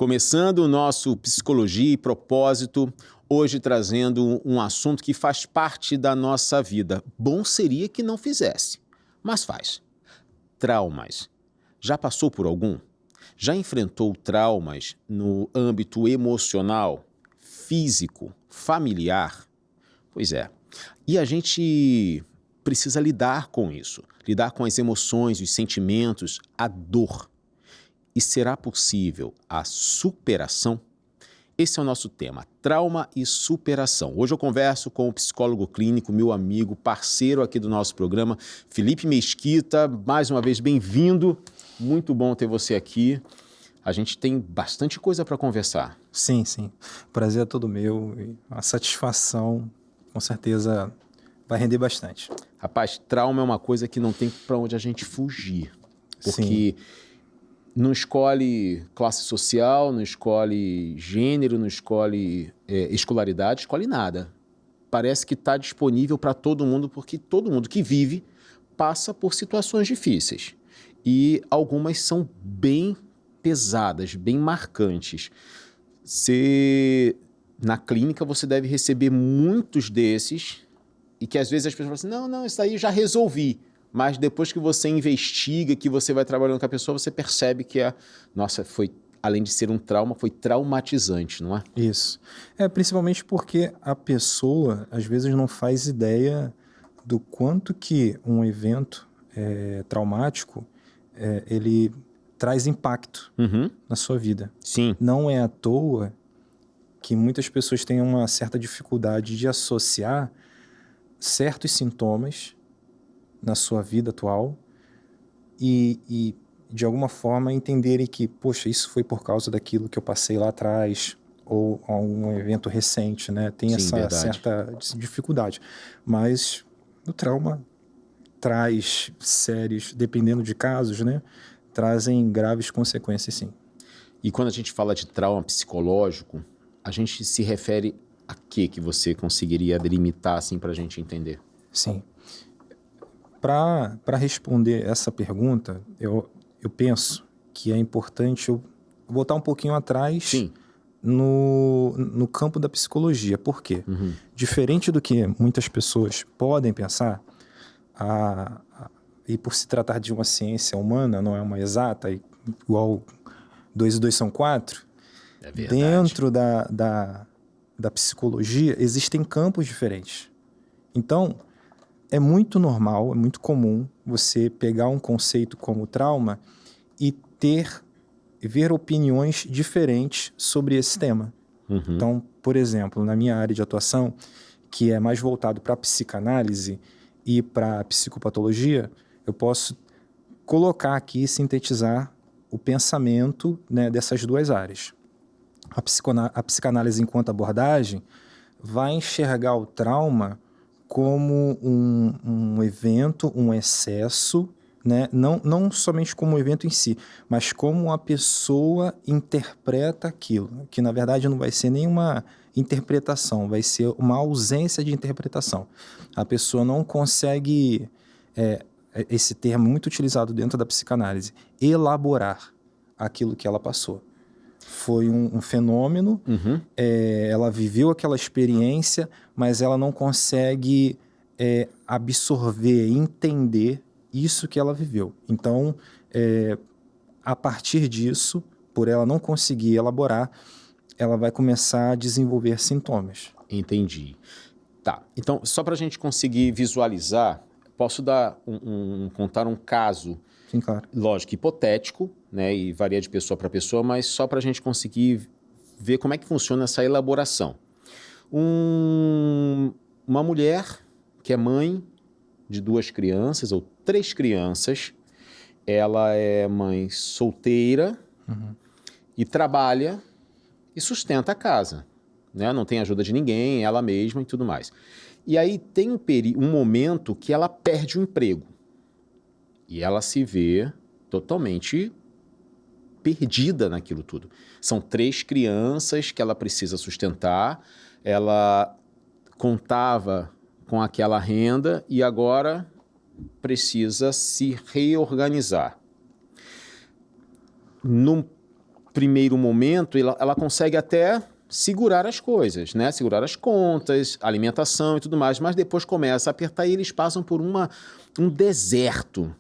Começando o nosso Psicologia e Propósito, hoje trazendo um assunto que faz parte da nossa vida. Bom seria que não fizesse, mas faz. Traumas. Já passou por algum? Já enfrentou traumas no âmbito emocional, físico, familiar? Pois é. E a gente precisa lidar com isso, lidar com as emoções, os sentimentos, a dor. E será possível a superação? Esse é o nosso tema, trauma e superação. Hoje eu converso com o psicólogo clínico, meu amigo, parceiro aqui do nosso programa, Felipe Mesquita. Mais uma vez, bem-vindo. Muito bom ter você aqui. A gente tem bastante coisa para conversar. Sim, sim. O prazer é todo meu e a satisfação, com certeza, vai render bastante. Rapaz, trauma é uma coisa que não tem para onde a gente fugir. Porque não escolhe classe social, não escolhe gênero, não escolhe escolaridade, escolhe nada. Parece que está disponível para todo mundo, porque todo mundo que vive passa por situações difíceis. E algumas são bem pesadas, bem marcantes. Na clínica você deve receber muitos desses e que às vezes as pessoas falam assim, não, isso aí já resolvi. Mas depois que você investiga, que você vai trabalhando com a pessoa, você percebe que além de ser um trauma, foi traumatizante, não é? Isso. Principalmente porque a pessoa, às vezes, não faz ideia do quanto que um evento traumático, ele traz impacto na sua vida. Sim. Não é à toa que muitas pessoas têm uma certa dificuldade de associar certos sintomas na sua vida atual e de alguma forma entenderem que, poxa, isso foi por causa daquilo que eu passei lá atrás ou um evento recente, né? Tem essa certa dificuldade. Mas o trauma traz sérios, dependendo de casos, né? Trazem graves consequências, sim. E quando a gente fala de trauma psicológico, a gente se refere a quê que você conseguiria delimitar assim para a gente entender? Sim. Para responder essa pergunta, eu penso que é importante eu voltar um pouquinho atrás no campo da psicologia. Por quê? Diferente do que muitas pessoas podem pensar, e por se tratar de uma ciência humana, não é uma exata, igual 2 e 2 são 4, dentro da psicologia existem campos diferentes. Então, é muito normal, é muito comum você pegar um conceito como trauma e ver opiniões diferentes sobre esse tema. Então, por exemplo, na minha área de atuação, que é mais voltado para a psicanálise e para a psicopatologia, eu posso colocar aqui e sintetizar o pensamento, né, dessas duas áreas. A psicanálise, enquanto abordagem, vai enxergar o trauma como um evento, um excesso, né? Não somente como um evento em si, mas como a pessoa interpreta aquilo, que na verdade não vai ser nenhuma interpretação, vai ser uma ausência de interpretação. A pessoa não consegue, esse termo muito utilizado dentro da psicanálise, elaborar aquilo que ela passou. Foi um fenômeno, ela viveu aquela experiência, mas ela não consegue absorver, entender isso que ela viveu. Então, a partir disso, por ela não conseguir elaborar, ela vai começar a desenvolver sintomas. Entendi. Tá, então só para a gente conseguir visualizar, posso contar um caso, Sim, claro. Lógico, hipotético, né, e varia de pessoa para pessoa, mas só para a gente conseguir ver como é que funciona essa elaboração. Uma mulher que é mãe de 2 crianças ou 3 crianças, ela é mãe solteira e trabalha e sustenta a casa, né? Não tem ajuda de ninguém, ela mesma e tudo mais. E aí tem um momento que ela perde o emprego. E ela se vê totalmente perdida naquilo tudo. São 3 crianças que ela precisa sustentar, ela contava com aquela renda e agora precisa se reorganizar. primeiro momento, ela consegue até segurar as coisas, né? Segurar as contas, alimentação e tudo mais, mas depois começa a apertar e eles passam por um deserto.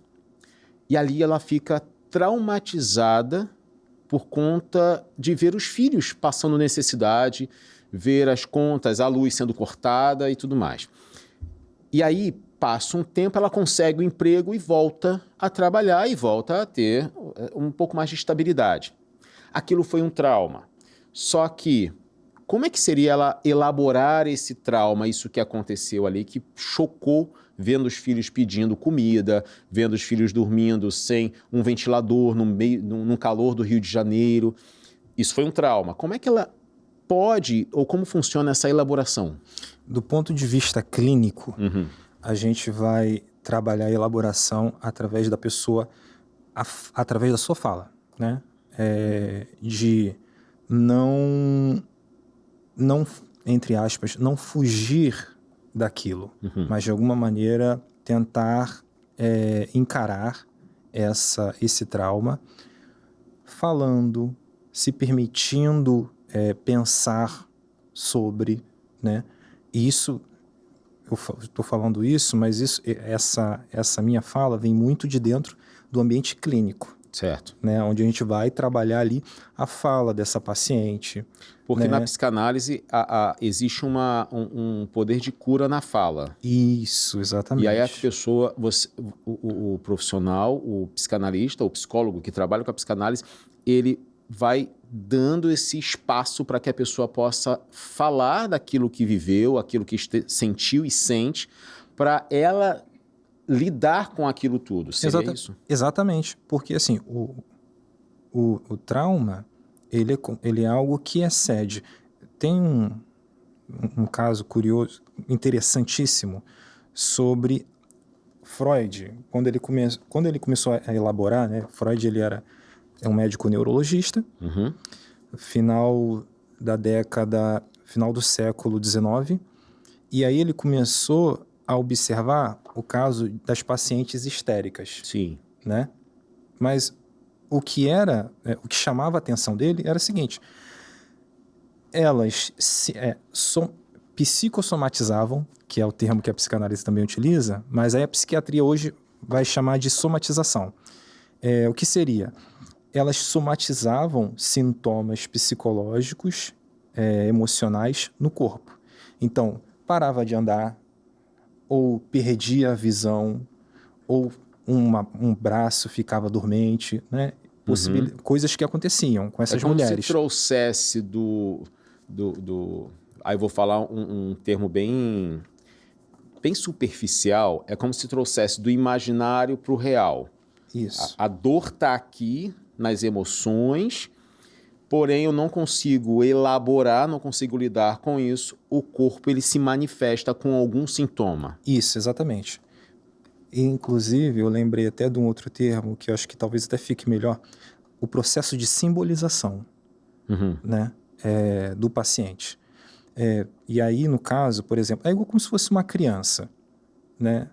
E ali ela fica traumatizada por conta de ver os filhos passando necessidade, ver as contas, a luz sendo cortada e tudo mais. E aí, passa um tempo, ela consegue o emprego e volta a trabalhar e volta a ter um pouco mais de estabilidade. Aquilo foi um trauma. Só que, como é que seria ela elaborar esse trauma, isso que aconteceu ali, que chocou, vendo os filhos pedindo comida, vendo os filhos dormindo sem um ventilador no calor do Rio de Janeiro? Isso foi um trauma. Como é que ela pode, ou como funciona essa elaboração? Do ponto de vista clínico, a gente vai trabalhar a elaboração através da pessoa, através da sua fala, né? De não, entre aspas, não fugir daquilo, mas de alguma maneira tentar encarar esse trauma, falando, se permitindo pensar sobre, né? E isso, eu estou falando isso, mas essa minha fala vem muito de dentro do ambiente clínico. Certo. Né, onde a gente vai trabalhar ali a fala dessa paciente. Porque né? na psicanálise existe um poder de cura na fala. Isso, exatamente. E aí a pessoa, o profissional, o psicanalista, o psicólogo que trabalha com a psicanálise, ele vai dando esse espaço para que a pessoa possa falar daquilo que viveu, aquilo que sentiu e sente, para ela lidar com aquilo tudo. Seria isso? Exatamente. Porque, assim, o trauma, ele é algo que excede. Tem um caso curioso, interessantíssimo, sobre Freud. Quando ele começou a elaborar, né? Freud, ele é um médico neurologista. Final do século XIX. E aí ele começou a observar o caso das pacientes histéricas. Sim. Né? Mas o que chamava a atenção dele era o seguinte: elas psicossomatizavam, que é o termo que a psicanálise também utiliza, mas aí a psiquiatria hoje vai chamar de somatização. O que seria? Elas somatizavam sintomas psicológicos, emocionais no corpo. Então, parava de andar, ou perdia a visão, ou um braço ficava dormente, né? Coisas que aconteciam com essas mulheres. É como se trouxesse aí eu vou falar um termo bem superficial, é como se trouxesse do imaginário para o real. Isso. A dor está aqui nas emoções, porém eu não consigo elaborar, não consigo lidar com isso, o corpo ele se manifesta com algum sintoma. Isso, exatamente. E, inclusive, eu lembrei até de um outro termo que eu acho que talvez até fique melhor, o processo de simbolização, né, do paciente. E aí, no caso, por exemplo, é igual como se fosse uma criança, né?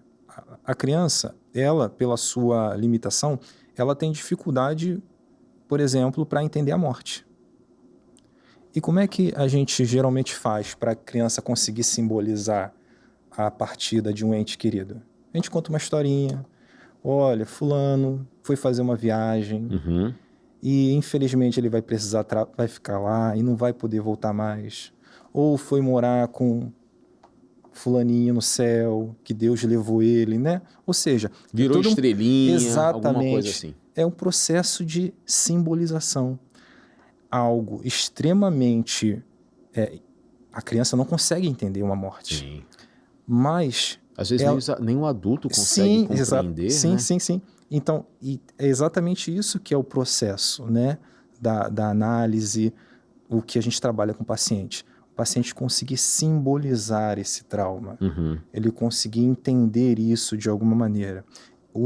A criança, ela, pela sua limitação, ela tem dificuldade, por exemplo, para entender a morte. E como é que a gente geralmente faz para a criança conseguir simbolizar a partida de um ente querido? A gente conta uma historinha. Olha, fulano foi fazer uma viagem e infelizmente ele vai precisar, vai ficar lá e não vai poder voltar mais. Ou foi morar com fulaninho no céu, que Deus levou ele, né? Ou seja... Virou estrelinha, exatamente, alguma coisa assim. É um processo de simbolização. Algo extremamente... a criança não consegue entender uma morte. Sim. Mas... Às vezes nem um adulto consegue compreender, né? Sim. Então, é exatamente isso que é o processo, né? Da análise, o que a gente trabalha com o paciente. O paciente conseguir simbolizar esse trauma. Ele conseguir entender isso de alguma maneira.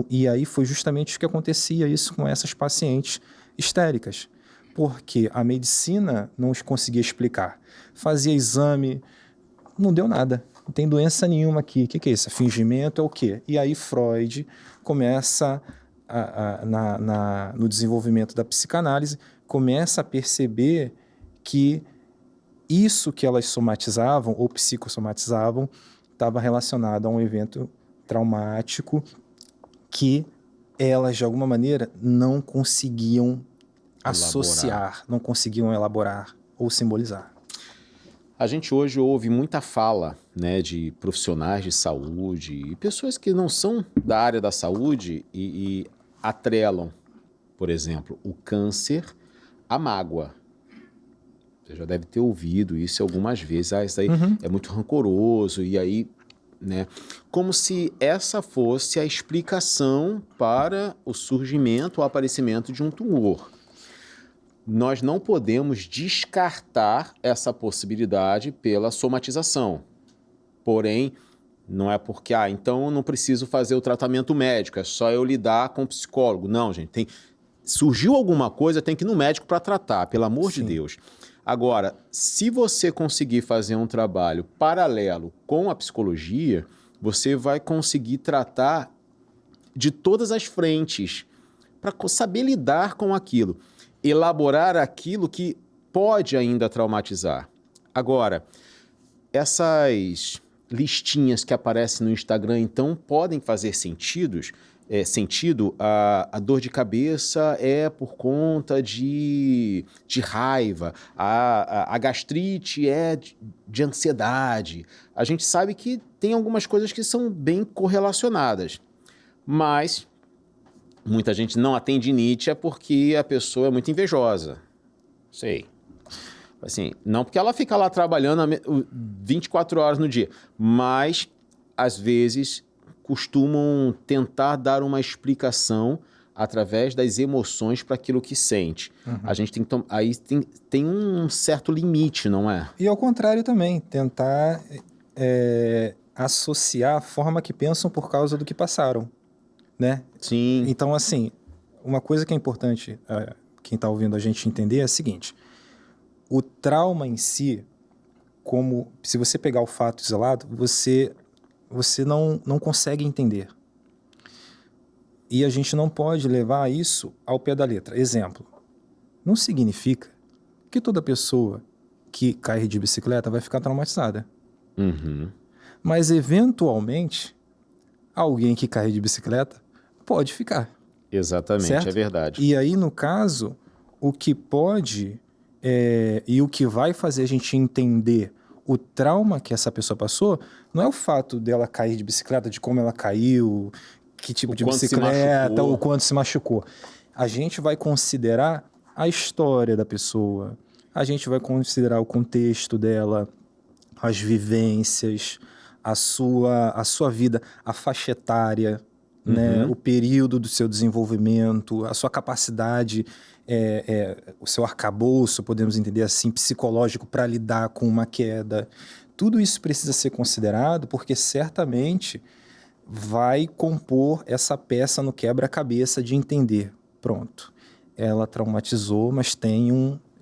E aí foi justamente o que acontecia isso com essas pacientes histéricas. Porque a medicina não conseguia explicar. Fazia exame, não deu nada. Não tem doença nenhuma aqui. O que é isso? Fingimento é o quê? E aí Freud começa, no desenvolvimento da psicanálise, começa a perceber que isso que elas somatizavam ou psicossomatizavam estava relacionado a um evento traumático que elas, de alguma maneira, não conseguiam associar, não conseguiam elaborar ou simbolizar. A gente hoje ouve muita fala, né, de profissionais de saúde e pessoas que não são da área da saúde e atrelam, por exemplo, o câncer à mágoa. Você já deve ter ouvido isso algumas vezes. Ah, isso aí é muito rancoroso, e aí, né? Como se essa fosse a explicação para o surgimento, o aparecimento de um tumor. Nós não podemos descartar essa possibilidade pela somatização. Porém, não é porque, então eu não preciso fazer o tratamento médico, é só eu lidar com o psicólogo. Não, gente, surgiu alguma coisa, tem que ir no médico para tratar, pelo amor de Deus. Agora, se você conseguir fazer um trabalho paralelo com a psicologia, você vai conseguir tratar de todas as frentes para saber lidar com aquilo, elaborar aquilo que pode ainda traumatizar. Agora, essas listinhas que aparecem no Instagram, então, podem fazer sentido. A dor de cabeça é por conta de raiva, a gastrite é de ansiedade. A gente sabe que tem algumas coisas que são bem correlacionadas, mas muita gente não atende Nietzsche porque a pessoa é muito invejosa. Sei. Assim, não porque ela fica lá trabalhando 24 horas no dia, mas, às vezes, costumam tentar dar uma explicação através das emoções para aquilo que sente. A gente tem que aí tem um certo limite, não é? E ao contrário também, tentar associar a forma que pensam por causa do que passaram, né? Sim. Então, assim, uma coisa que é importante quem está ouvindo a gente entender é a seguinte: o trauma em si, como se você pegar o fato isolado, você não consegue entender. E a gente não pode levar isso ao pé da letra. Exemplo, não significa que toda pessoa que cai de bicicleta vai ficar traumatizada. Mas, eventualmente, alguém que cai de bicicleta pode ficar. Exatamente, certo? É verdade. E aí, no caso, o que pode e o que vai fazer a gente entender o trauma que essa pessoa passou não é o fato dela cair de bicicleta, de como ela caiu, que tipo de bicicleta, ou quanto se machucou. A gente vai considerar a história da pessoa, a gente vai considerar o contexto dela, as vivências, a sua vida, a faixa etária, né? O período do seu desenvolvimento, a sua capacidade, o seu arcabouço, podemos entender assim, psicológico para lidar com uma queda. Tudo isso precisa ser considerado porque certamente vai compor essa peça no quebra-cabeça de entender. Pronto, ela traumatizou, mas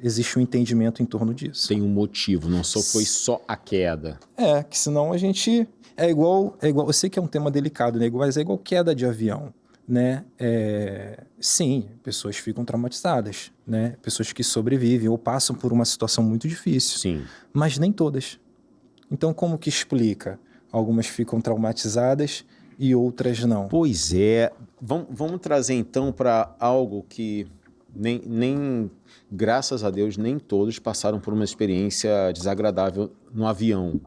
existe um entendimento em torno disso. Tem um motivo, não foi só a queda. Que senão a gente... É igual, eu sei que é um tema delicado, né? Mas é igual queda de avião, né? Sim, pessoas ficam traumatizadas, né? Pessoas que sobrevivem ou passam por uma situação muito difícil. Sim. Mas nem todas. Então, como que explica? Algumas ficam traumatizadas e outras não. Pois é. Vamos trazer então para algo que nem graças a Deus, nem todos passaram por uma experiência desagradável no avião.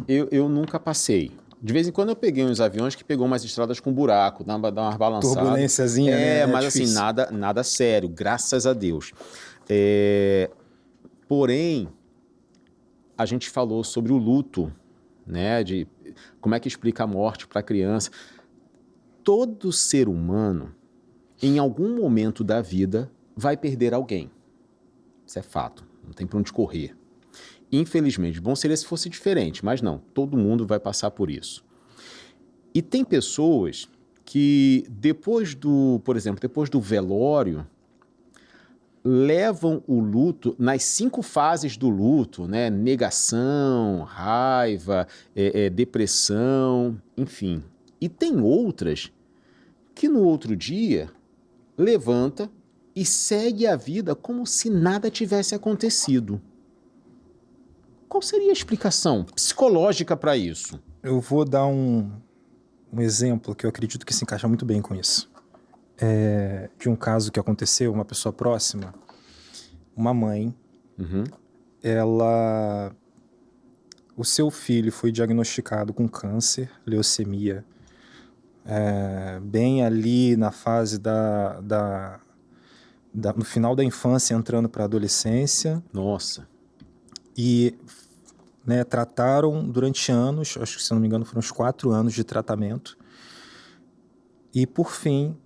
Eu nunca passei. De vez em quando eu peguei uns aviões que pegou umas estradas com buraco, dá umas balançadas. Turbulênciazinha, né? Mas assim, nada sério, graças a Deus. Porém, a gente falou sobre o luto, né? De como é que explica a morte para a criança. Todo ser humano, em algum momento da vida, vai perder alguém. Isso é fato, não tem para onde correr. Infelizmente, bom seria se fosse diferente, mas não, todo mundo vai passar por isso. E tem pessoas que por exemplo, depois do velório, levam o luto nas 5 fases do luto, né? Negação, raiva, depressão, enfim. E tem outras que no outro dia levanta e segue a vida como se nada tivesse acontecido. Qual seria a explicação psicológica para isso? Eu vou dar um exemplo que eu acredito que se encaixa muito bem com isso. De um caso que aconteceu, uma pessoa próxima, uma mãe, o seu filho foi diagnosticado com câncer, leucemia, bem ali na fase no final da infância, entrando para a adolescência. Nossa. E trataram durante anos, acho que se não me engano foram uns 4 anos de tratamento. E por fim,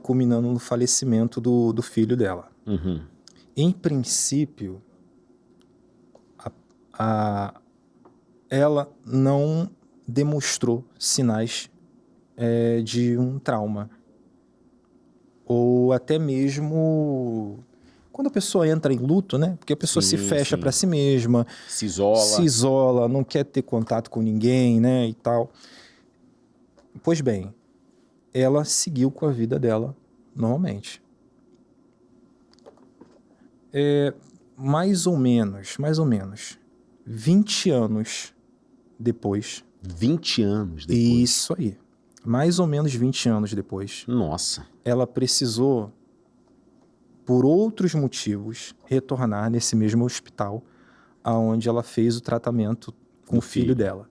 culminando no falecimento do filho dela. Em princípio, ela não demonstrou sinais de um trauma. Ou até mesmo quando a pessoa entra em luto, porque a pessoa se fecha para si mesma, se isola, não quer ter contato com ninguém, e tal. Pois bem, ela seguiu com a vida dela normalmente. Mais ou menos 20 anos depois. 20 anos depois? Isso aí. Mais ou menos 20 anos depois. Nossa. Ela precisou, por outros motivos, retornar nesse mesmo hospital onde ela fez o tratamento com o filho dela.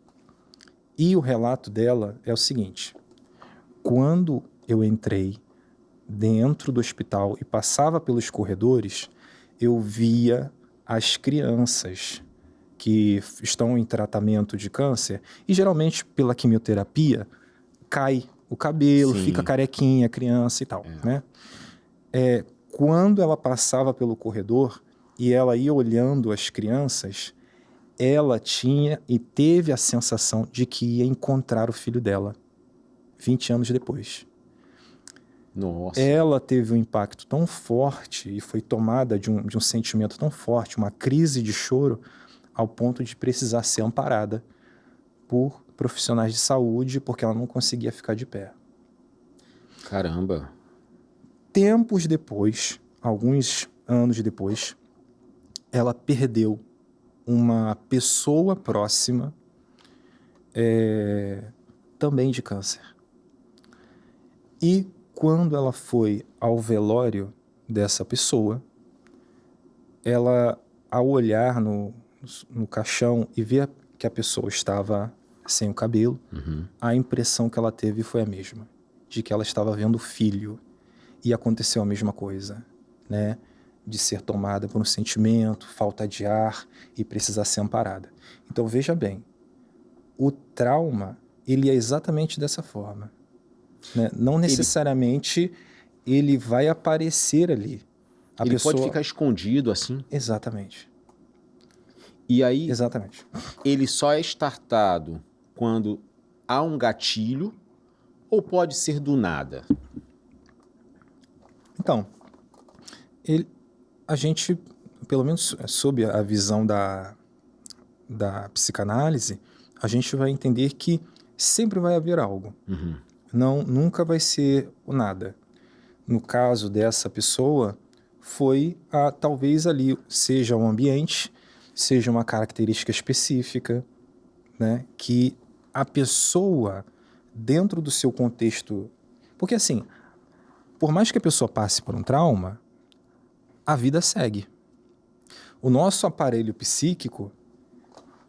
E o relato dela é o seguinte: quando eu entrei dentro do hospital e passava pelos corredores, eu via as crianças que estão em tratamento de câncer, e geralmente pela quimioterapia cai o cabelo, fica carequinha a criança e tal, Quando ela passava pelo corredor e ela ia olhando as crianças, ela tinha e teve a sensação de que ia encontrar o filho dela 20 anos depois. Nossa. Ela teve um impacto tão forte e foi tomada de um sentimento tão forte, uma crise de choro, ao ponto de precisar ser amparada por profissionais de saúde, porque ela não conseguia ficar de pé. Caramba. Tempos depois, alguns anos depois, ela perdeu uma pessoa próxima, também de câncer. E quando ela foi ao velório dessa pessoa, ela, ao olhar no caixão e ver que a pessoa estava sem o cabelo, a impressão que ela teve foi a mesma, de que ela estava vendo o filho. E aconteceu a mesma coisa, de ser tomada por um sentimento, falta de ar e precisar ser amparada. Então veja bem, o trauma, ele é exatamente dessa forma. Não necessariamente ele vai aparecer ali. Ele pode ficar escondido assim? Exatamente. E aí, exatamente. Ele só é startado quando há um gatilho ou pode ser do nada? Então, a gente, pelo menos sob a visão da psicanálise, a gente vai entender que sempre vai haver algo. Nunca vai ser o nada. No caso dessa pessoa, foi talvez ali seja um ambiente, seja uma característica específica, que a pessoa, dentro do seu contexto... Porque assim, por mais que a pessoa passe por um trauma, a vida segue. O nosso aparelho psíquico,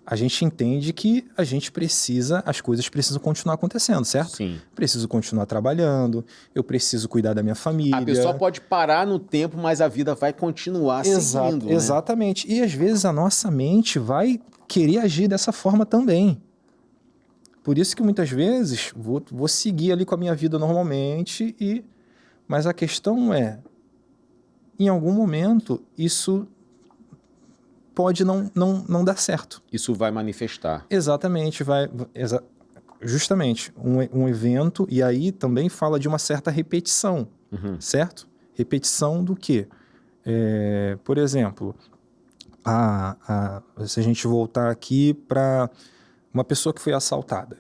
a gente entende que as coisas precisam continuar acontecendo, certo? Sim. Preciso continuar trabalhando, eu preciso cuidar da minha família. A pessoa pode parar no tempo, mas a vida vai continuar seguindo, Exatamente. E às vezes a nossa mente vai querer agir dessa forma também. Por isso que muitas vezes vou seguir ali com a minha vida normalmente, mas a questão é, em algum momento, isso pode não dar certo. Isso vai manifestar. Exatamente, justamente, um evento, e aí também fala de uma certa repetição, certo? Repetição do quê? Por exemplo, se a gente voltar aqui para uma pessoa que foi assaltada,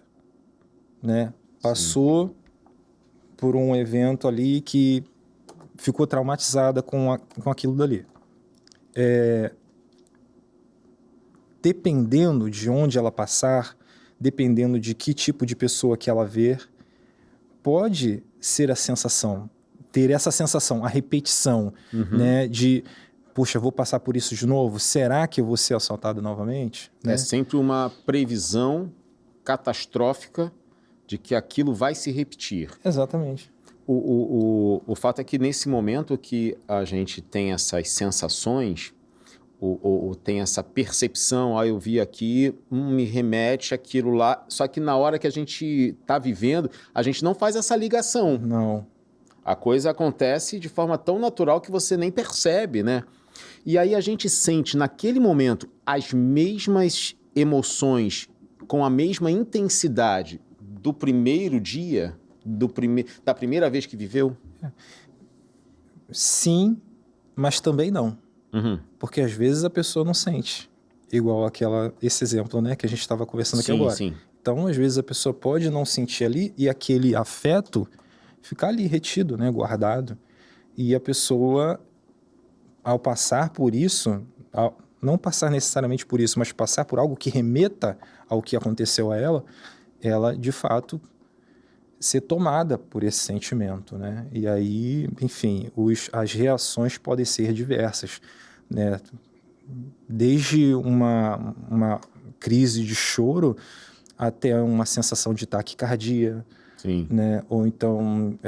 passou por um evento ali que ficou traumatizada com aquilo dali. Dependendo de onde ela passar, dependendo de que tipo de pessoa que ela ver, pode ser a sensação, ter essa sensação, a repetição, né, de, puxa, vou passar por isso de novo? Será que eu vou ser assaltado novamente? Né? É sempre uma previsão catastrófica de que aquilo vai se repetir. Exatamente. O fato é que nesse momento que a gente tem essas sensações, ou tem essa percepção, eu vi aqui, me remete aquilo lá, só que na hora que a gente está vivendo, a gente não faz essa ligação. Não. A coisa acontece de forma tão natural que você nem percebe, né? E aí a gente sente naquele momento as mesmas emoções com a mesma intensidade do primeiro dia, da primeira vez que viveu? Sim, mas também não. Porque às vezes a pessoa não sente. Igual esse exemplo, né, que a gente estava conversando aqui agora. Sim. Então, às vezes a pessoa pode não sentir ali e aquele afeto ficar ali retido, né, guardado. E a pessoa, ao passar por isso, não passar necessariamente por isso, mas passar por algo que remeta ao que aconteceu a ela de fato ser tomada por esse sentimento, né? E aí, enfim, as reações podem ser diversas, né? Desde uma crise de choro até uma sensação de taquicardia, né? Ou então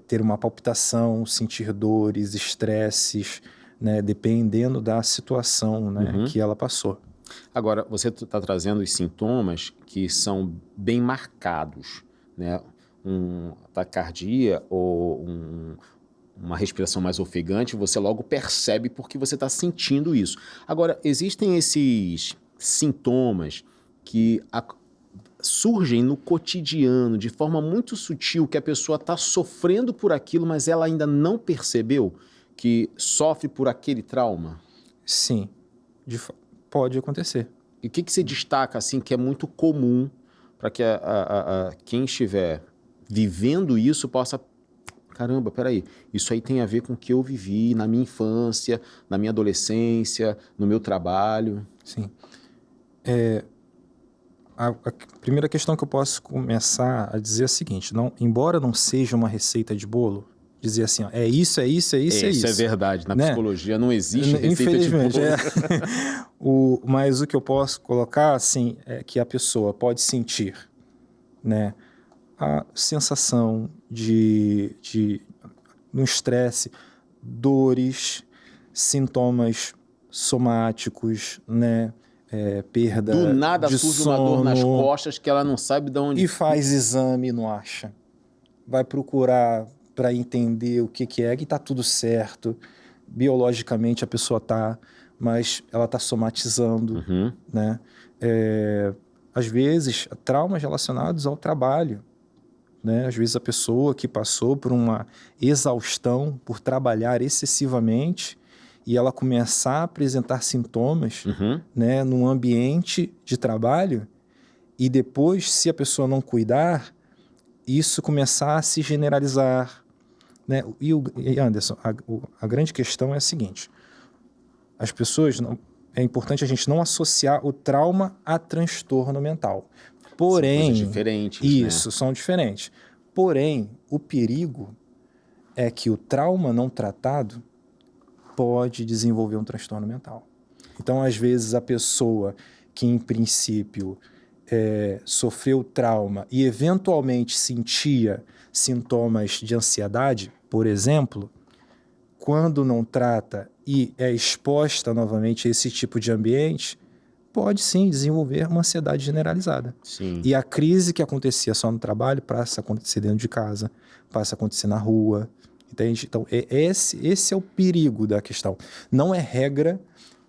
ter uma palpitação, sentir dores, estresses, né? Dependendo da situação, né? Que ela passou. Agora, você está trazendo os sintomas que são bem marcados, né? Taquicardia ou uma respiração mais ofegante, você logo percebe porque você está sentindo isso. Agora, existem esses sintomas que surgem no cotidiano de forma muito sutil, que a pessoa está sofrendo por aquilo, mas ela ainda não percebeu que sofre por aquele trauma? Sim, pode acontecer. E o que você destaca assim que é muito comum para que quem estiver vivendo isso possa... Caramba, peraí, isso aí tem a ver com o que eu vivi na minha infância, na minha adolescência, no meu trabalho. Sim. A primeira questão que eu posso começar a dizer é a seguinte, embora não seja uma receita de bolo, dizer assim, ó, é isso. Isso é verdade, na psicologia não existe receita de bolo. Mas o que eu posso colocar, assim, é que a pessoa pode sentir, né, a sensação de um estresse, dores, sintomas somáticos, né, perda do nada de surge sono, uma dor nas costas que ela não sabe de onde... E faz exame e não acha. Vai procurar para entender o que é, que está tudo certo. Biologicamente a pessoa está, mas ela está somatizando, né? Às vezes, traumas relacionados ao trabalho, né? Às vezes a pessoa que passou por uma exaustão, por trabalhar excessivamente, e ela começar a apresentar sintomas, né, num ambiente de trabalho, e depois, se a pessoa não cuidar, isso começar a se generalizar, né? E Anderson, a grande questão é a seguinte, as pessoas, é importante a gente não associar o trauma a transtorno mental. Porém, são coisas diferentes, isso, né? são diferentes. Porém, o perigo é que o trauma não tratado pode desenvolver um transtorno mental. Então, às vezes, a pessoa que, em princípio, sofreu trauma e, eventualmente, sentia sintomas de ansiedade, por exemplo, quando não trata e é exposta novamente a esse tipo de ambiente, pode sim desenvolver uma ansiedade generalizada. Sim. E a crise que acontecia só no trabalho passa a acontecer dentro de casa, passa a acontecer na rua, entende? Então, esse é o perigo da questão. Não é regra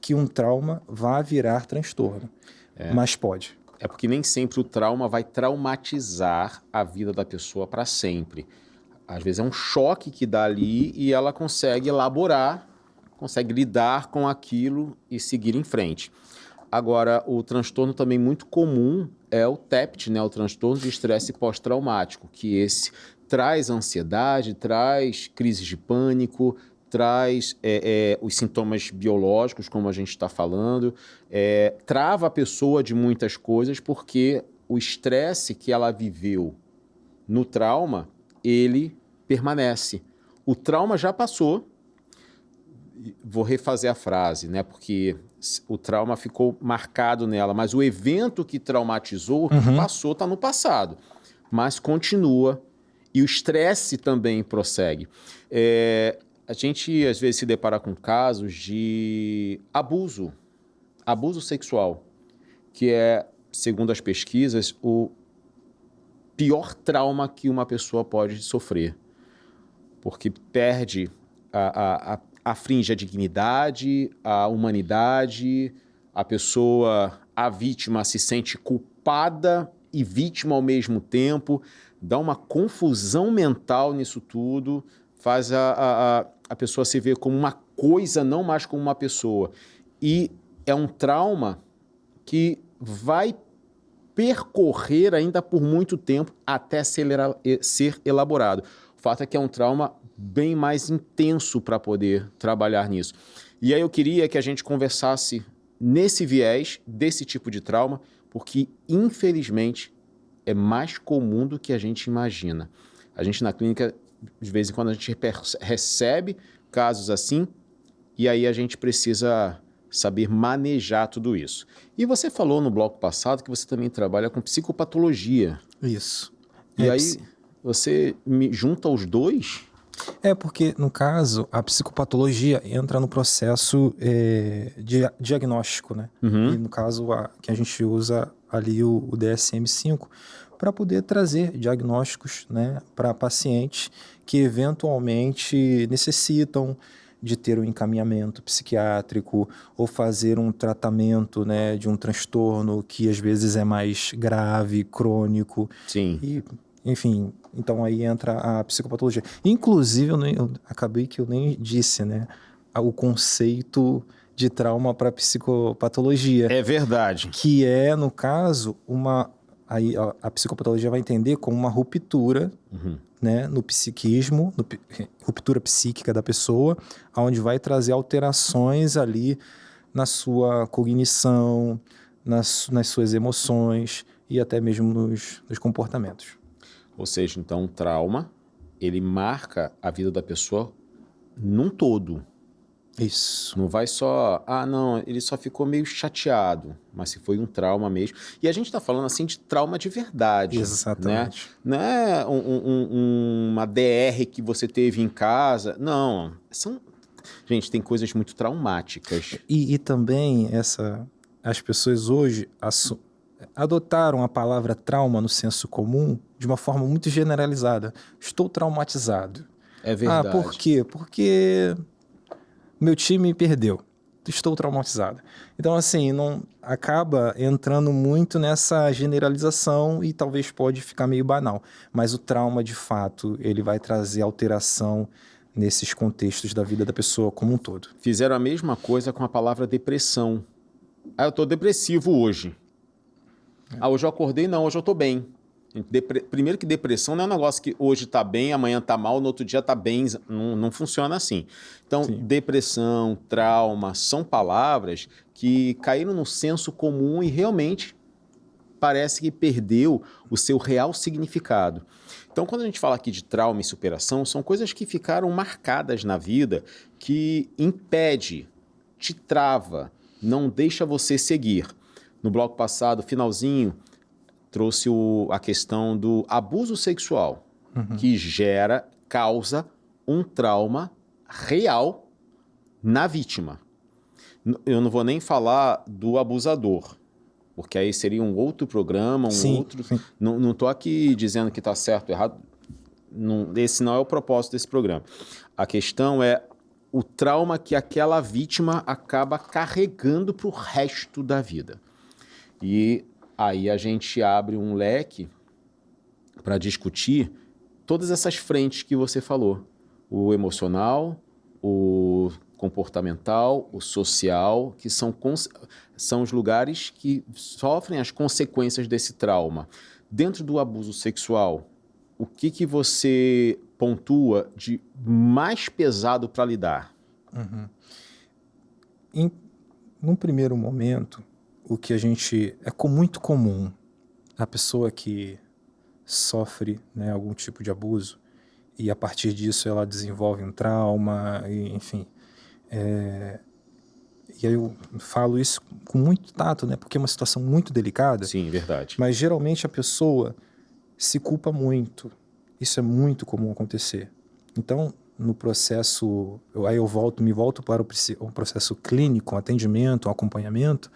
que um trauma vá virar transtorno, mas pode. É porque nem sempre o trauma vai traumatizar a vida da pessoa para sempre. Às vezes é um choque que dá ali e ela consegue elaborar, consegue lidar com aquilo e seguir em frente. Agora, o transtorno também muito comum é o TEPT, né? O transtorno de estresse pós-traumático, que esse traz ansiedade, traz crises de pânico, traz os sintomas biológicos, como a gente está falando, trava a pessoa de muitas coisas, porque o estresse que ela viveu no trauma, ele permanece. O trauma já passou, vou refazer a frase, né? Porque o trauma ficou marcado nela, mas o evento que traumatizou, passou, está no passado, mas continua, e o estresse também prossegue. A gente, às vezes, se depara com casos de abuso sexual, que é, segundo as pesquisas, o pior trauma que uma pessoa pode sofrer, porque perde, aflige a dignidade, a humanidade, a vítima se sente culpada e vítima ao mesmo tempo, dá uma confusão mental nisso tudo, faz a pessoa se ver como uma coisa, não mais como uma pessoa. E é um trauma que vai percorrer ainda por muito tempo até ser elaborado. O fato é que é um trauma bem mais intenso para poder trabalhar nisso. E aí eu queria que a gente conversasse nesse viés desse tipo de trauma, porque, infelizmente, é mais comum do que a gente imagina. A gente na clínica, de vez em quando, a gente recebe casos assim, e aí a gente precisa saber manejar tudo isso. E você falou no bloco passado que você também trabalha com psicopatologia. Isso. E aí você junta os dois? Porque, no caso, a psicopatologia entra no processo diagnóstico, né? E, no caso, que a gente usa ali o DSM-5 para poder trazer diagnósticos, né, para pacientes que eventualmente necessitam de ter um encaminhamento psiquiátrico ou fazer um tratamento, né, de um transtorno que às vezes é mais grave, crônico. Sim. E, enfim, então aí entra a psicopatologia. Inclusive, acabei que eu nem disse, né, o conceito de trauma para psicopatologia. É verdade. Que é, no caso, aí a psicopatologia vai entender como uma ruptura, né, no psiquismo, ruptura psíquica da pessoa, onde vai trazer alterações ali na sua cognição, nas suas emoções e até mesmo nos comportamentos. Ou seja, então o trauma, ele marca a vida da pessoa num todo. Isso. Não vai só, não, ele só ficou meio chateado, mas se foi um trauma mesmo. E a gente está falando assim de trauma de verdade. Exatamente. Né? Não é uma DR que você teve em casa. Não, gente, tem coisas muito traumáticas. E também as pessoas hoje adotaram a palavra trauma no senso comum de uma forma muito generalizada. Estou traumatizado. É verdade. Por quê? Porque meu time perdeu. Estou traumatizado. Então, assim, não acaba entrando muito nessa generalização e talvez pode ficar meio banal. Mas o trauma, de fato, ele vai trazer alteração nesses contextos da vida da pessoa como um todo. Fizeram a mesma coisa com a palavra depressão. Eu estou depressivo hoje. Hoje eu acordei, não, hoje eu estou bem. Primeiro que depressão não é um negócio que hoje está bem, amanhã está mal, no outro dia está bem, não funciona assim. Então, sim, depressão, trauma, são palavras que caíram no senso comum e realmente parece que perdeu o seu real significado. Então, quando a gente fala aqui de trauma e superação, são coisas que ficaram marcadas na vida, que impede, te trava, não deixa você seguir. No bloco passado, finalzinho, trouxe a questão do abuso sexual, que causa um trauma real na vítima. Eu não vou nem falar do abusador, porque aí seria um outro programa, outro... Sim. Não estou aqui dizendo que está certo ou errado, esse não é o propósito desse programa. A questão é o trauma que aquela vítima acaba carregando para o resto da vida. E aí a gente abre um leque para discutir todas essas frentes que você falou. O emocional, o comportamental, o social, que são os lugares que sofrem as consequências desse trauma. Dentro do abuso sexual, o que você pontua de mais pesado para lidar? Num primeiro momento, o que a gente... muito comum a pessoa que sofre, né, algum tipo de abuso e a partir disso ela desenvolve um trauma, e, enfim. E aí eu falo isso com muito tato, né, porque é uma situação muito delicada. Sim, verdade. Mas geralmente a pessoa se culpa muito. Isso é muito comum acontecer. Então, no processo, me volto para o processo clínico, um atendimento, um acompanhamento,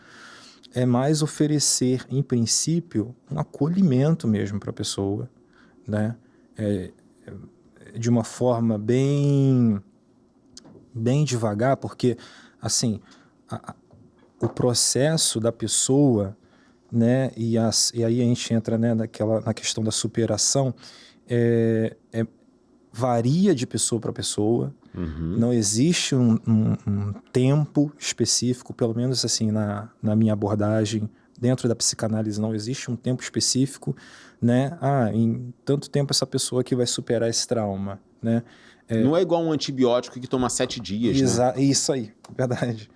é mais oferecer, em princípio, um acolhimento mesmo para a pessoa, né? De uma forma bem devagar, porque, assim, o processo da pessoa, né? E aí a gente entra, né, na questão da superação, varia de pessoa para pessoa. Não existe um tempo específico, pelo menos assim na minha abordagem, dentro da psicanálise não existe um tempo específico, né? Em tanto tempo essa pessoa aqui vai superar esse trauma, né? Não é igual um antibiótico que toma 7 dias, né? Isso aí, verdade.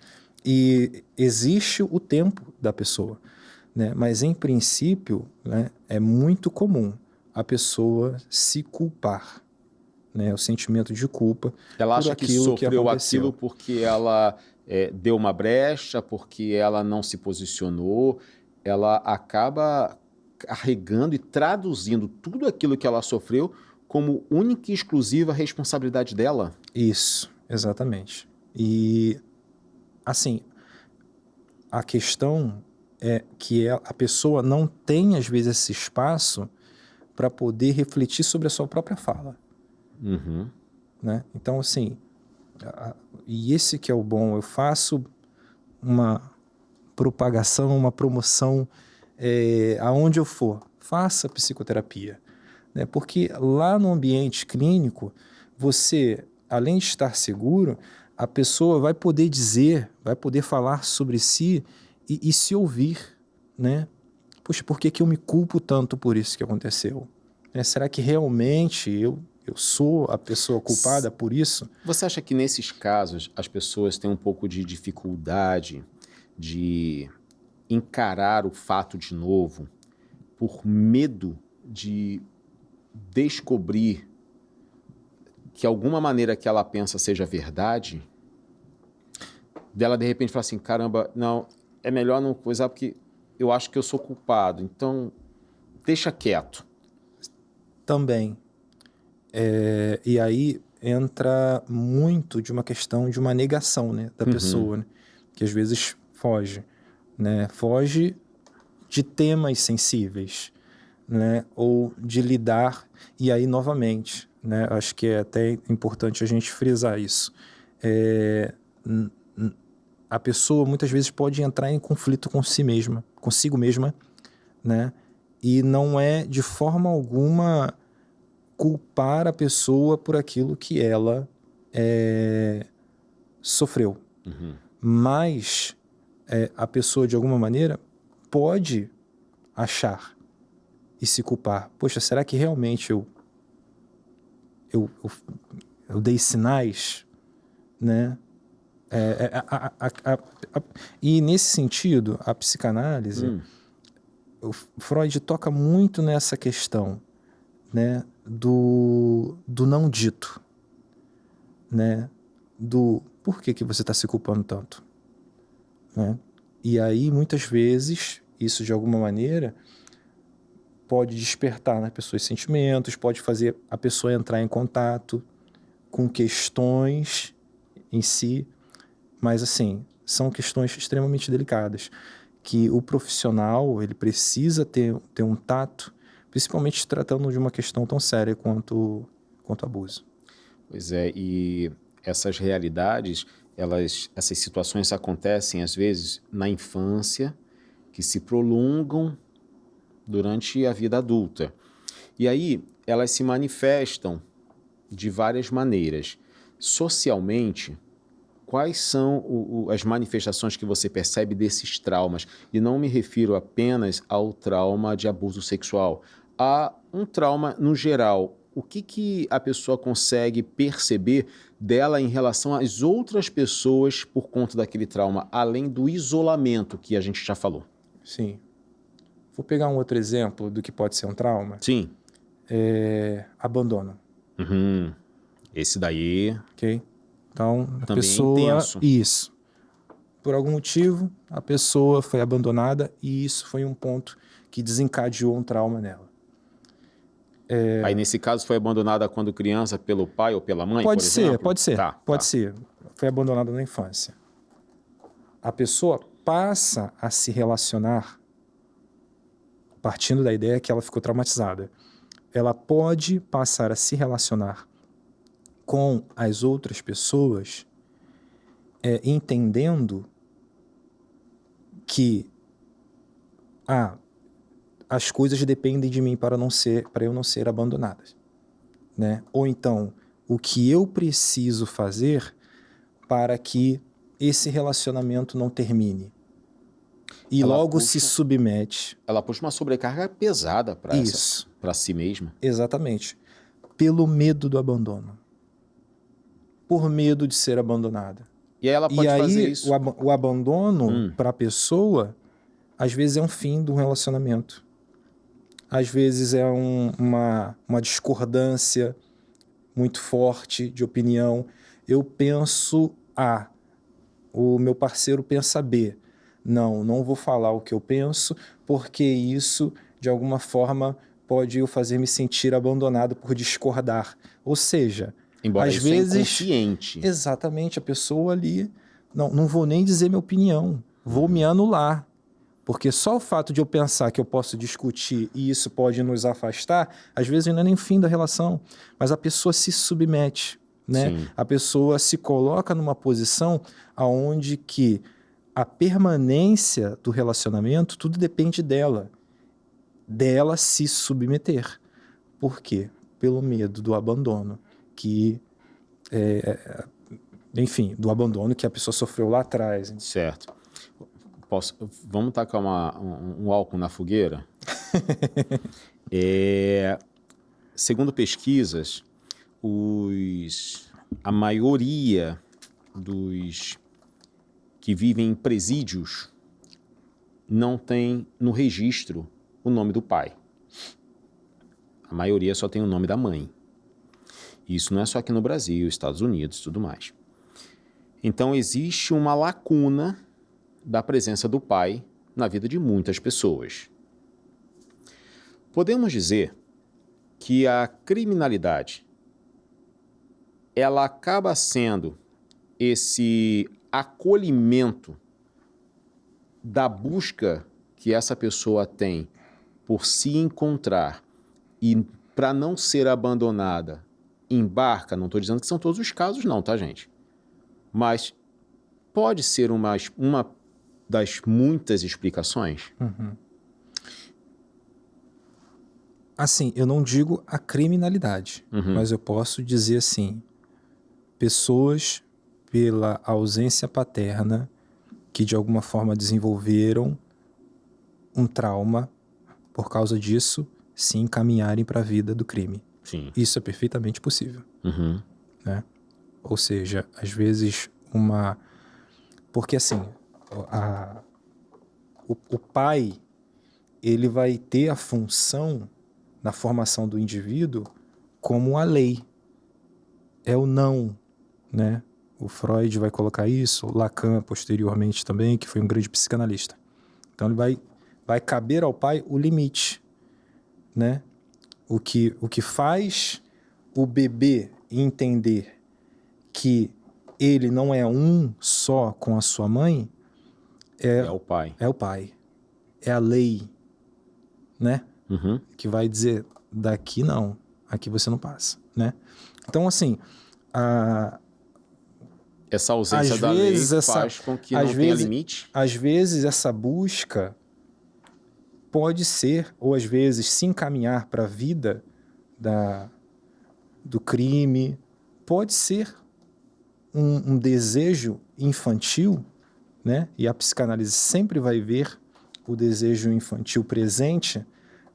E existe o tempo da pessoa, né? Mas em princípio, né, é muito comum a pessoa se culpar, né, o sentimento de culpa. Ela acha que sofreu aconteceu. aquilo porque ela deu uma brecha, porque ela não se posicionou, ela acaba carregando e traduzindo tudo aquilo que ela sofreu como única e exclusiva responsabilidade dela. Isso, exatamente. E, assim, a questão é que a pessoa não tem, às vezes, esse espaço para poder refletir sobre a sua própria fala. Né? Então, assim, e esse que é o bom, eu faço uma propagação, uma promoção aonde eu for, faça psicoterapia, né? Porque lá no ambiente clínico, você, além de estar seguro, a pessoa vai poder dizer, vai poder falar sobre si e se ouvir, né? Poxa, por que eu me culpo tanto por isso que aconteceu? Será que realmente eu sou a pessoa culpada por isso? Você acha que nesses casos as pessoas têm um pouco de dificuldade de encarar o fato de novo por medo de descobrir que alguma maneira que ela pensa seja verdade? Dela de repente falar assim, caramba, não, é melhor não coisar porque eu acho que eu sou culpado, então deixa quieto. Também. E aí entra muito de uma questão de uma negação, né, da pessoa, né, que às vezes foge, né, foge de temas sensíveis, né, ou de lidar, e aí novamente, né, acho que é até importante a gente frisar isso, a pessoa muitas vezes pode entrar em conflito consigo mesma, né, e não é de forma alguma culpar a pessoa por aquilo que ela sofreu. Mas a pessoa, de alguma maneira, pode achar e se culpar. Poxa, será que realmente eu dei sinais, né? E nesse sentido, a psicanálise, o Freud toca muito nessa questão, né, do não dito, né, do por que você está se culpando tanto, né? E aí muitas vezes isso de alguma maneira pode despertar na pessoa sentimentos, pode fazer a pessoa entrar em contato com questões em si, mas assim, são questões extremamente delicadas, que o profissional ele precisa ter um tato, principalmente tratando de uma questão tão séria quanto abuso. Pois é, e essas realidades, essas situações acontecem às vezes na infância, que se prolongam durante a vida adulta. E aí elas se manifestam de várias maneiras. Socialmente, quais são as manifestações que você percebe desses traumas? E não me refiro apenas ao trauma de abuso sexual, a um trauma no geral, o que a pessoa consegue perceber dela em relação às outras pessoas por conta daquele trauma, além do isolamento que a gente já falou? Sim. Vou pegar um outro exemplo do que pode ser um trauma. Sim. Abandono. Uhum. Esse daí... Ok? Então, a também pessoa... é intenso. Isso. Por algum motivo, a pessoa foi abandonada e isso foi um ponto que desencadeou um trauma nela. Aí, nesse caso, foi abandonada quando criança pelo pai ou pela mãe, Pode por ser, exemplo? pode ser. Tá, pode tá. ser. Foi abandonada na infância. A pessoa passa a se relacionar partindo da ideia que ela ficou traumatizada. Ela pode passar a se relacionar com as outras pessoas entendendo que as coisas dependem de mim para eu não ser abandonada, né? Ou então, o que eu preciso fazer para que esse relacionamento não termine. E Ela logo puxa- se submete. Ela puxa uma sobrecarga pesada para si mesma. Exatamente. Pelo medo do abandono. Por medo de ser abandonada. E aí ela pode fazer isso. O abandono para a pessoa, às vezes é um fim de um relacionamento. Às vezes é uma discordância muito forte de opinião. Eu penso A, o meu parceiro pensa B. Não vou falar o que eu penso, porque isso, de alguma forma, pode fazer me sentir abandonado por discordar. Ou seja, Embora às isso vezes... é inconsciente. Exatamente, a pessoa ali... Não vou nem dizer minha opinião, vou me anular. Porque só o fato de eu pensar que eu posso discutir e isso pode nos afastar, às vezes não é nem o fim da relação, mas a pessoa se submete, né? Sim. A pessoa se coloca numa posição onde que a permanência do relacionamento, tudo depende dela se submeter. Por quê? Pelo medo do abandono, enfim, do abandono que a pessoa sofreu lá atrás. Certo. Vamos tacar um álcool na fogueira? Segundo pesquisas, a maioria dos que vivem em presídios não tem no registro o nome do pai. A maioria só tem o nome da mãe. Isso não é só aqui no Brasil, Estados Unidos e tudo mais. Então existe uma lacuna da presença do pai na vida de muitas pessoas. Podemos dizer que a criminalidade ela acaba sendo esse acolhimento da busca que essa pessoa tem por se encontrar e para não ser abandonada, embarca, não estou dizendo que são todos os casos não, tá, gente? Mas pode ser uma das muitas explicações? Uhum. Assim, eu não digo a criminalidade, mas eu posso dizer assim, pessoas pela ausência paterna que de alguma forma desenvolveram um trauma, por causa disso, se encaminharem para a vida do crime. Sim. Isso é perfeitamente possível. Né? Ou seja, às vezes porque assim, o pai, ele vai ter a função na formação do indivíduo como a lei. É o não, né? O Freud vai colocar isso, o Lacan posteriormente também, que foi um grande psicanalista. Então ele vai caber ao pai o limite, né? O que faz o bebê entender que ele não é um só com a sua mãe é o pai. É o pai. É a lei, né? Que vai dizer, daqui não, aqui você não passa, né? Então, assim, essa ausência da lei faz com que não tenha limite? Às vezes, essa busca pode ser, ou às vezes, se encaminhar para a vida do crime, pode ser um desejo infantil, né? E a psicanálise sempre vai ver o desejo infantil presente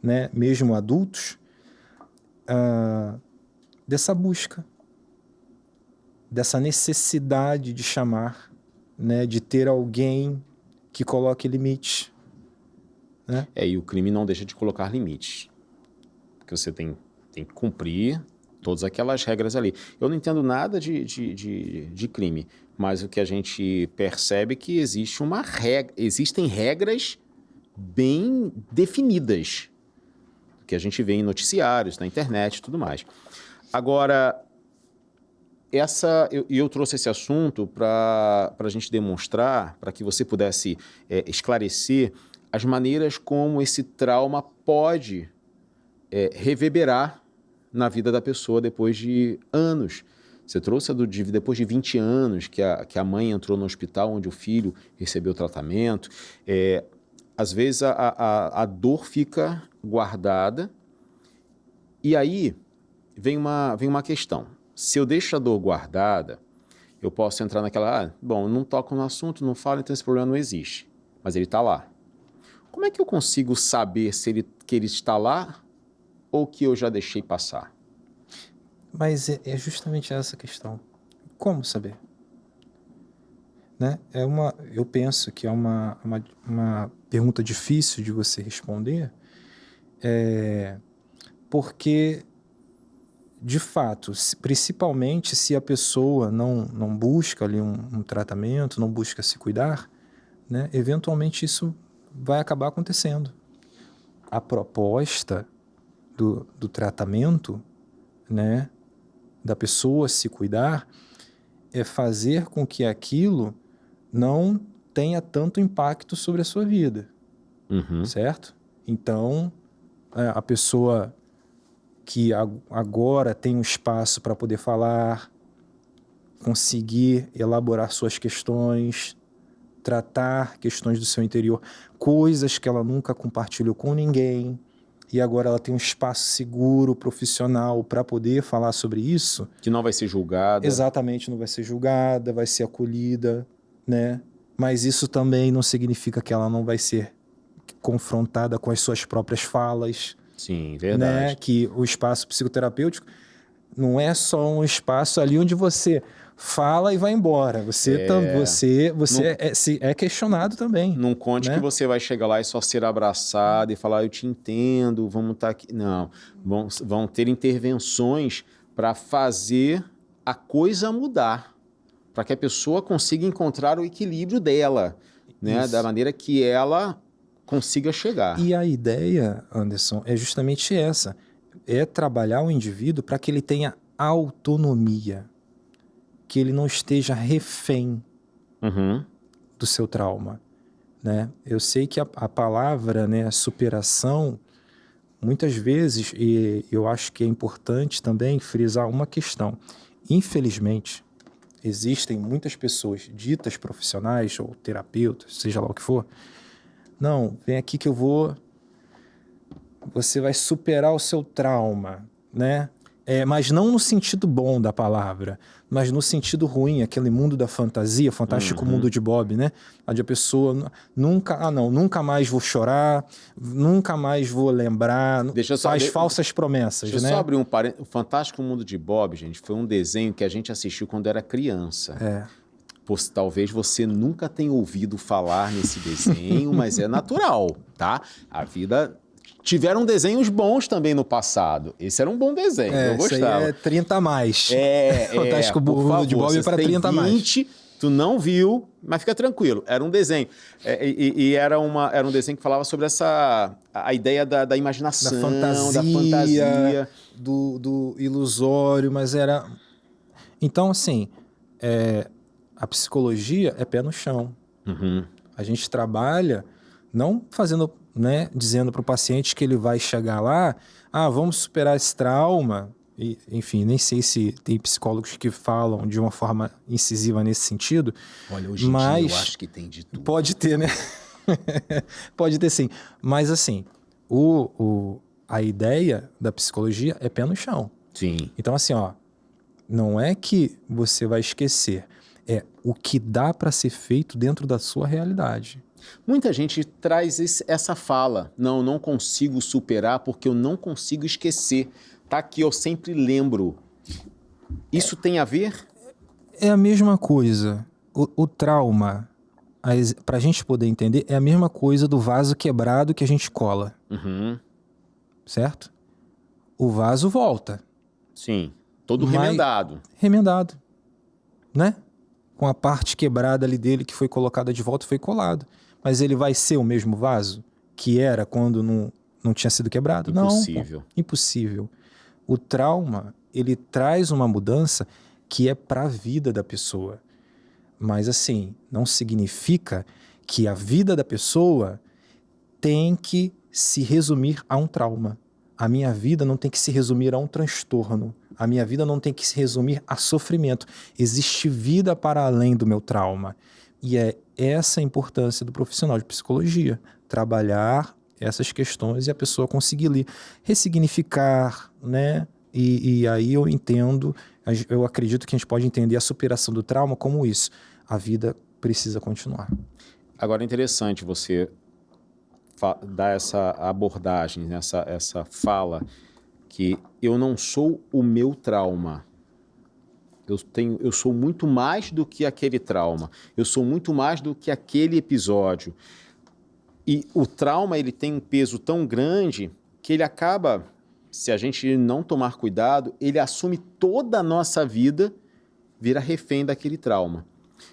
né, mesmo adultos, dessa busca, dessa necessidade de chamar, né, de ter alguém que coloque limites. Né? E o crime não deixa de colocar limites. Porque você tem que cumprir todas aquelas regras ali. Eu não entendo nada de crime, mas o que a gente percebe é que existem regras bem definidas, que a gente vê em noticiários, na internet e tudo mais. Agora, eu trouxe esse assunto para a gente demonstrar, para que você pudesse esclarecer as maneiras como esse trauma pode reverberar na vida da pessoa depois de anos. Você trouxe depois de 20 anos que a mãe entrou no hospital onde o filho recebeu tratamento. Às vezes a dor fica guardada e aí vem uma questão. Se eu deixo a dor guardada, eu posso entrar naquela, eu não toco no assunto, não falo, então esse problema não existe. Mas ele está lá. Como é que eu consigo saber que ele está lá ou que eu já deixei passar? Mas é justamente essa questão. Como saber? Né? Eu penso que é uma pergunta difícil de você responder, porque, de fato, principalmente se a pessoa não busca ali um tratamento, não busca se cuidar, né? Eventualmente isso vai acabar acontecendo. A proposta do tratamento, né, da pessoa se cuidar, é fazer com que aquilo não tenha tanto impacto sobre a sua vida, certo? Então, a pessoa que agora tem um espaço para poder falar, conseguir elaborar suas questões, tratar questões do seu interior, coisas que ela nunca compartilhou com ninguém, e agora ela tem um espaço seguro, profissional, para poder falar sobre isso. Que não vai ser julgada. Exatamente, não vai ser julgada, vai ser acolhida, né? Mas isso também não significa que ela não vai ser confrontada com as suas próprias falas. Sim, verdade. Né? Que o espaço psicoterapêutico não é só um espaço ali onde você fala e vai embora. Você é questionado também. Não conte, né, que você vai chegar lá e só ser abraçado e falar, eu te entendo, vamos estar aqui. Não, vão ter intervenções para fazer a coisa mudar, para que a pessoa consiga encontrar o equilíbrio dela, né, da maneira que ela consiga chegar. E a ideia, Anderson, é justamente essa. É trabalhar o indivíduo para que ele tenha autonomia, que ele não esteja refém do seu trauma, né? Eu sei que a palavra, né, superação, muitas vezes, e eu acho que é importante também frisar uma questão. Infelizmente, existem muitas pessoas ditas profissionais ou terapeutas, seja lá o que for. Não, vem aqui que você vai superar o seu trauma, né? Mas não no sentido bom da palavra, mas no sentido ruim, aquele mundo da fantasia, fantástico mundo de Bob, né? Onde a pessoa nunca mais vou chorar, nunca mais vou lembrar, faz falsas promessas, né? Deixa eu só abrir um parênteses. O Fantástico Mundo de Bob, gente, foi um desenho que a gente assistiu quando era criança. Talvez você nunca tenha ouvido falar nesse desenho, mas é natural, tá? A vida... Tiveram desenhos bons também no passado. Esse era um bom desenho, eu gostava. Isso aí é 30 a mais. Fantástico Mundo de Bob para 30 a mais. 20, tu não viu, mas fica tranquilo. Era um desenho. Era um desenho que falava sobre a ideia da imaginação, da fantasia. Do ilusório, mas era... Então, assim, a psicologia é pé no chão. A gente trabalha não fazendo... né, dizendo para o paciente que ele vai chegar lá, vamos superar esse trauma, e, enfim, nem sei se tem psicólogos que falam de uma forma incisiva nesse sentido. Olha, hoje em dia eu acho que tem de tudo. Pode ter, né? Pode ter sim. Mas assim, a ideia da psicologia é pé no chão. Sim. Então assim, não é que você vai esquecer, É o que dá para ser feito dentro da sua realidade. Muita gente traz essa fala, não consigo superar porque eu não consigo esquecer. Tá aqui, eu sempre lembro. Isso tem a ver? É a mesma coisa. O trauma, para a gente poder entender, é a mesma coisa do vaso quebrado que a gente cola. Uhum. Certo? O vaso volta. Sim, todo remendado. Remendado, né? Com a parte quebrada ali dele que foi colocada de volta, foi colado. Mas ele vai ser o mesmo vaso que era quando não tinha sido quebrado? Impossível. Não, impossível. O trauma, ele traz uma mudança que é para a vida da pessoa. Mas assim, não significa que a vida da pessoa tem que se resumir a um trauma. A minha vida não tem que se resumir a um transtorno. A minha vida não tem que se resumir a sofrimento. Existe vida para além do meu trauma. E é essa a importância do profissional de psicologia. Trabalhar essas questões e a pessoa conseguir ali ressignificar, né? E aí eu entendo, eu acredito que a gente pode entender a superação do trauma como isso. A vida precisa continuar. Agora é interessante você dar essa abordagem, essa fala, que eu não sou o meu trauma. Eu sou muito mais do que aquele trauma. Eu sou muito mais do que aquele episódio. E o trauma, ele tem um peso tão grande que ele acaba, se a gente não tomar cuidado, ele assume toda a nossa vida, vira refém daquele trauma.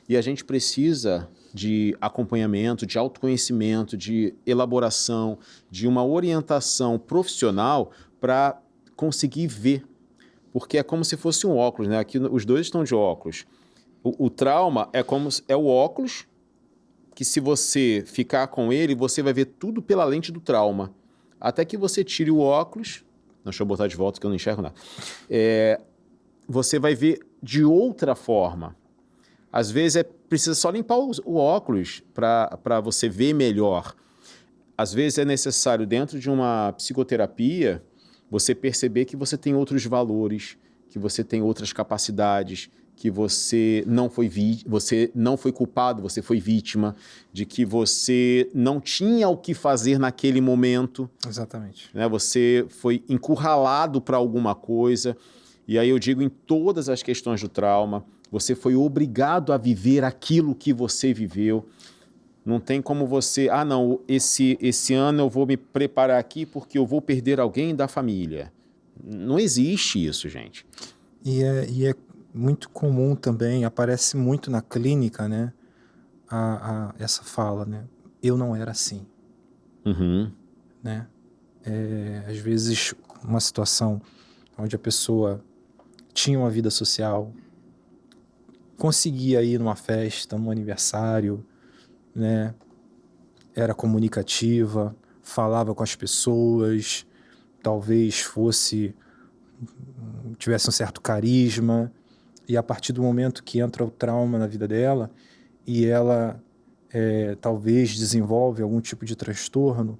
E a gente precisa de acompanhamento, de autoconhecimento, de elaboração, de uma orientação profissional para conseguir ver. Porque é como se fosse um óculos, né? Aqui os dois estão de óculos. O trauma é o óculos que, se você ficar com ele, você vai ver tudo pela lente do trauma. Até que você tire o óculos... Deixa eu botar de volta que eu não enxergo nada. Você vai ver de outra forma. Às vezes precisa só limpar o óculos para você ver melhor. Às vezes é necessário, dentro de uma psicoterapia, você perceber que você tem outros valores, que você tem outras capacidades, que você não foi culpado, você foi vítima, de que você não tinha o que fazer naquele momento. Exatamente. Né? Você foi encurralado para alguma coisa. E aí eu digo em todas as questões do trauma, você foi obrigado a viver aquilo que você viveu. Não tem como você... não, esse ano eu vou me preparar aqui porque eu vou perder alguém da família. Não existe isso, gente. E é muito comum também, aparece muito na clínica, né? Essa fala, né? Eu não era assim. Uhum. Né? Às vezes, uma situação onde a pessoa tinha uma vida social, conseguia ir numa festa, num aniversário, né? Era comunicativa, falava com as pessoas, talvez tivesse um certo carisma, e a partir do momento que entra o trauma na vida dela e ela talvez desenvolve algum tipo de transtorno,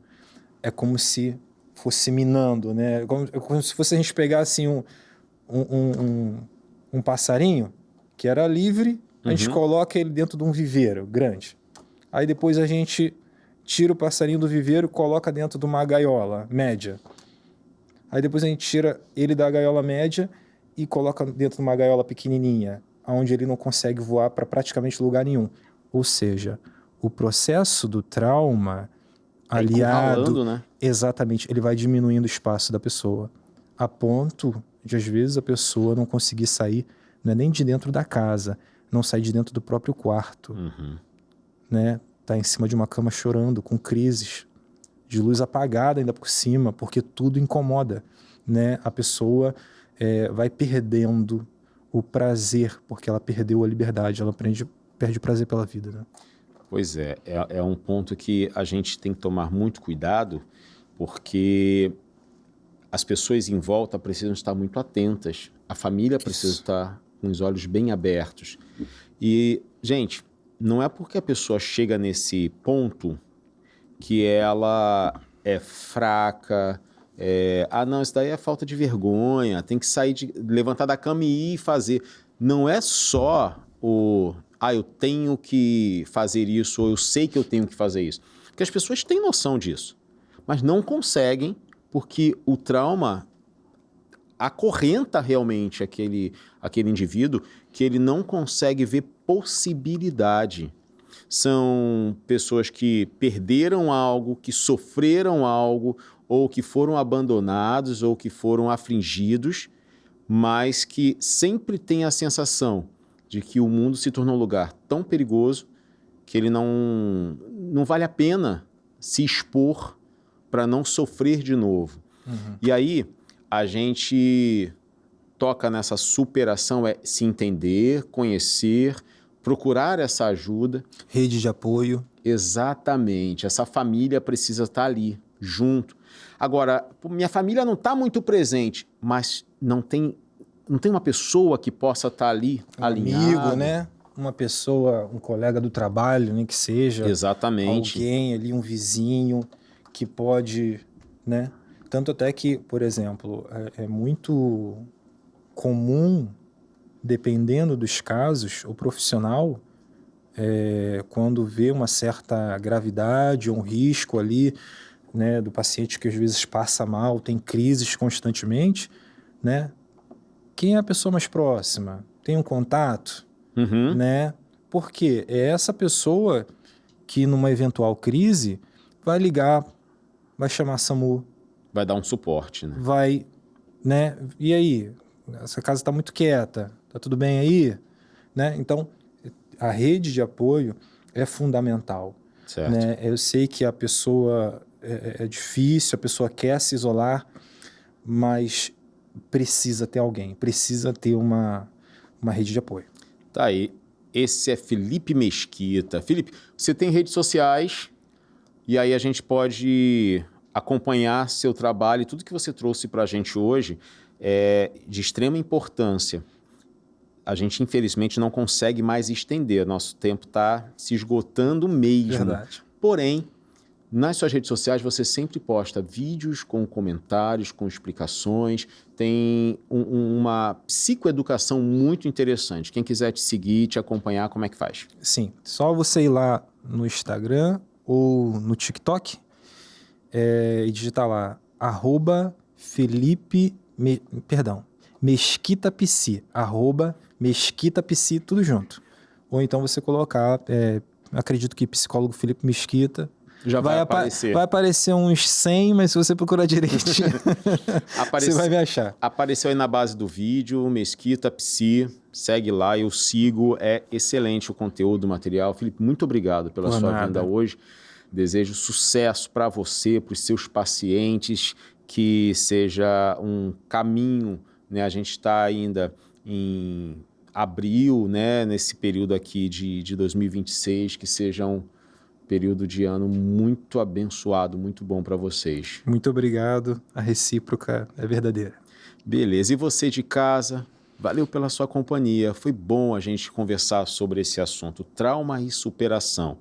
é como se fosse minando, né? Como se fosse a gente pegar assim um passarinho que era livre, a gente coloca ele dentro de um viveiro grande. Aí depois a gente tira o passarinho do viveiro e coloca dentro de uma gaiola média. Aí depois a gente tira ele da gaiola média e coloca dentro de uma gaiola pequenininha, onde ele não consegue voar para praticamente lugar nenhum. Ou seja, o processo do trauma aliado, né? Exatamente, ele vai diminuindo o espaço da pessoa, a ponto de, às vezes, a pessoa não conseguir sair, não é nem de dentro da casa, não sair de dentro do próprio quarto, né? Tá em cima de uma cama chorando, com crises, de luz apagada ainda por cima, porque tudo incomoda, né? A pessoa vai perdendo o prazer, porque ela perdeu a liberdade, ela perde o prazer pela vida, né? Pois é um ponto que a gente tem que tomar muito cuidado, porque as pessoas em volta precisam estar muito atentas, a família precisa estar com os olhos bem abertos. E, gente, não é porque a pessoa chega nesse ponto que ela é fraca, não, isso daí é falta de vergonha, tem que sair, levantar da cama e ir fazer. Não é só eu tenho que fazer isso, ou eu sei que eu tenho que fazer isso. Porque as pessoas têm noção disso, mas não conseguem, porque o trauma acorrenta realmente aquele indivíduo, que ele não consegue ver possibilidade. São pessoas que perderam algo, que sofreram algo, ou que foram abandonados, ou que foram afligidos, mas que sempre tem a sensação de que o mundo se tornou um lugar tão perigoso que ele não vale a pena se expor para não sofrer de novo. Uhum. E aí a gente toca nessa superação, é se entender, conhecer, procurar essa ajuda. Rede de apoio. Exatamente. Essa família precisa estar ali, junto. Agora, minha família não está muito presente, mas não tem uma pessoa que possa estar ali, alinhado. Amigo, né? Uma pessoa, um colega do trabalho, nem que seja. Exatamente. Alguém ali, um vizinho que pode, né? Tanto até que, por exemplo, é muito comum, dependendo dos casos, o profissional, quando vê uma certa gravidade ou um risco ali, né, do paciente que às vezes passa mal, tem crises constantemente, né? Quem é a pessoa mais próxima? Tem um contato? Uhum. Né? Porque é essa pessoa que numa eventual crise vai ligar, vai chamar SAMU. Vai dar um suporte, né? Vai, né? E aí? Essa casa está muito quieta, tá tudo bem aí? Né? Então, a rede de apoio é fundamental. Certo. Né? Eu sei que a pessoa é difícil, a pessoa quer se isolar, mas precisa ter alguém, precisa ter uma rede de apoio. Tá aí. Esse é Felipe Mesquita. Felipe, você tem redes sociais e aí a gente pode acompanhar seu trabalho e tudo que você trouxe para a gente hoje é de extrema importância. A gente, infelizmente, não consegue mais estender. Nosso tempo está se esgotando mesmo. Verdade. Porém, nas suas redes sociais você sempre posta vídeos com comentários, com explicações. Tem uma psicoeducação muito interessante. Quem quiser te seguir, te acompanhar, como é que faz? Sim, só você ir lá no Instagram ou no TikTok e digitar lá @Mesquitapsi, @Mesquitapsi, tudo junto. Ou então você colocar, acredito que psicólogo Felipe Mesquita, já vai aparecer. Vai aparecer uns 100, mas se você procurar direitinho, você vai me achar. Apareceu aí na base do vídeo, Mesquita Psi, segue lá, eu sigo, é excelente o conteúdo, o material. Felipe, muito obrigado pela sua vinda hoje. Desejo sucesso para você, para os seus pacientes, que seja um caminho, né? A gente está ainda em abril, né? Nesse período aqui de 2026, que seja um período de ano muito abençoado, muito bom para vocês. Muito obrigado, a recíproca é verdadeira. Beleza, e você de casa, valeu pela sua companhia, foi bom a gente conversar sobre esse assunto, trauma e superação.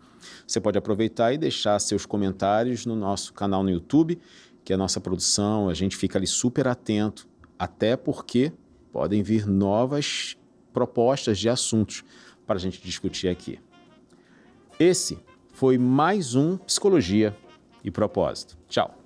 Você pode aproveitar e deixar seus comentários no nosso canal no YouTube, que é a nossa produção, a gente fica ali super atento, até porque podem vir novas propostas de assuntos para a gente discutir aqui. Esse foi mais um Psicologia e Propósito. Tchau!